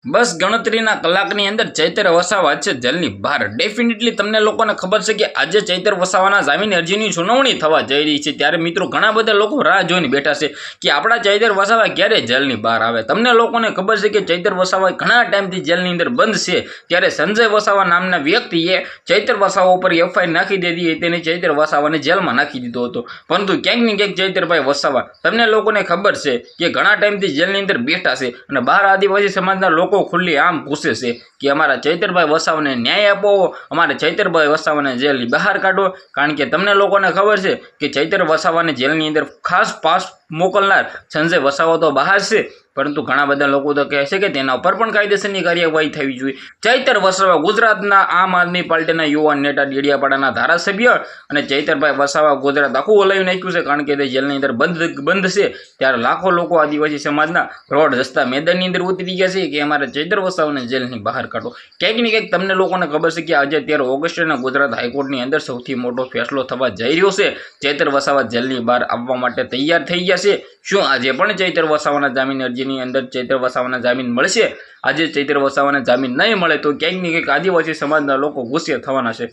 બસ ગણતરીના કલાકની અંદર ચૈતર વસાવા છે જેલની બહાર। ડેફિનેટલી તમને લોકોને ખબર છે કે આજે ચૈતર વસાવાના જામીન અરજીની સુનાવણી થવા જઈ રહી છે, ત્યારે મિત્રો ઘણા બધા લોકો રાહ જોઈને બેઠા છે કે આપણા ચૈતર વસાવા ક્યારે જેલની બહાર આવે। તમને લોકોને ખબર છે કે ચૈતર વસાવા ઘણા ટાઈમથી જેલની અંદર બંધ છે, ત્યારે સંજય વસાવા નામના વ્યક્તિએ ચૈતર વસાવા ઉપર એફઆઈઆર નાખી દીધી હતી અને ચૈતર વસાવાને જેલમાં નાખી દીધો હતો। પરંતુ ક્યાંક ને ક્યાંક ચૈતરભાઈ વસાવા તમને લોકોને ખબર છે કે ઘણા ટાઈમથી જેલની અંદર બેઠા છે અને બહાર આદિવાસી સમાજના લોકો ખુલ્લી આમ પૂછે છે કે અમારા ચૈતરભાઈ વસાવાને ન્યાય આપો, અમારે ચૈતરભાઈ વસાવાને જેલની બહાર કાઢો। કારણ કે તમને લોકોને ખબર છે કે ચૈતર વસાવાને જેલની અંદર ખાસ પાસ મોકલનાર સંજય વસાવા તો બહાર છે, પરંતુ ઘણા બધા લોકો તો કહે છે કે તેના ઉપર પણ કાયદેસરની કાર્યવાહી થવી જોઈએ। ચૈતર વસાવા ગુજરાતના આમ આદમી પાર્ટીના યુવાન નેતા, ડેડિયાપાડાના ધારાસભ્ય અને ચૈતરભાઈ વસાવા ગુજરાત આખું ઓલાવી નાખ્યું છે, કારણ કે તે જેલની અંદર બંધ છે। ત્યારે લાખો લોકો આદિવાસી સમાજના રોડ રસ્તા મેદાનની અંદર ઉતરી ગયા છે કે અમારે ચૈતર વસાવાને જેલની બહાર કાઢો। ક્યાંક ને ક્યાંક તમને લોકોને ખબર છે કે આજે 13 ઓગસ્ટના ગુજરાત હાઈકોર્ટની અંદર સૌથી મોટો ફેસલો થવા જઈ રહ્યો છે। ચૈતર વસાવા જેલની બહાર આવવા માટે તૈયાર થઈ ગયા છે। શું આજે પણ ચૈતર વસાવાના જામીન અરજીની અંદર ચૈતર વસાવાના જામીન મળશે? આજે ચૈતર વસાવાના જામીન નહીં મળે તો ક્યાંક ને ક્યાંક આદિવાસી સમાજના લોકો ગુસ્સે થવાના છે।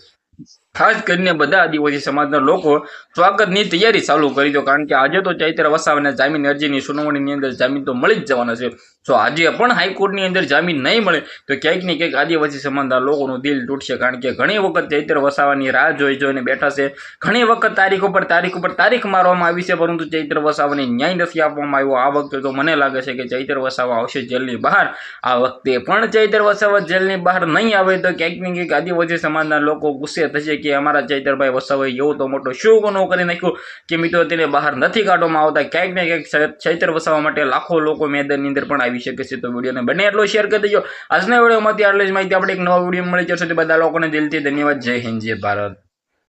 ખાસ કરીને બધા આદિવાસી સમાજના લોકો સ્વાગતની તૈયારી ચાલુ કરી દો, કારણ કે આજે તો ચૈતર વસાવાને જામીન અરજીની સુનાવણીની અંદર જામીન તો મળી જ જવાના છે। જો આજે પણ હાઈકોર્ટની અંદર જામીન નહીં મળે તો ક્યાંક ને ક્યાંક આદિવાસી સમાજના લોકોનું દિલ તૂટશે, કારણ કે ઘણી વખત ચૈતર વસાવાની રાહ જોઈને બેઠા છે। ઘણી વખત તારીખ ઉપર તારીખ મારવામાં આવી છે, પરંતુ ચૈતર વસાવાને ન્યાય નથી આપવામાં આવ્યો। આ વખતે તો મને લાગે છે કે ચૈતર વસાવા આવશે જેલની બહાર। આ વખતે પણ ચૈતર વસાવા જેલની બહાર નહીં આવે તો ક્યાંક ને ક્યાંક આદિવાસી સમાજના લોકો ગુસ્સે થશે કે અમારા ચૈતરભાઈ વસાવાએ એવો તો મોટો શું ગુનો કરી નાખ્યો કે મિત્રો તેને બહાર નથી કાઢવામાં આવતા। ક્યાંક ને ક્યાંક ચૈતર વસાવા માટે લાખો લોકો મેદાનની અંદર પણ આવી શકે છે। તો વિડીયોને બને એટલો શેર કરી દેજો। આજના વિડીયોમાંથી આટલી જ માહિતી, આપણે એક નવા વિડીયો મળી જશે। તો બધા લોકોને દિલથી ધન્યવાદ। જય હિન્દ, જય ભારત।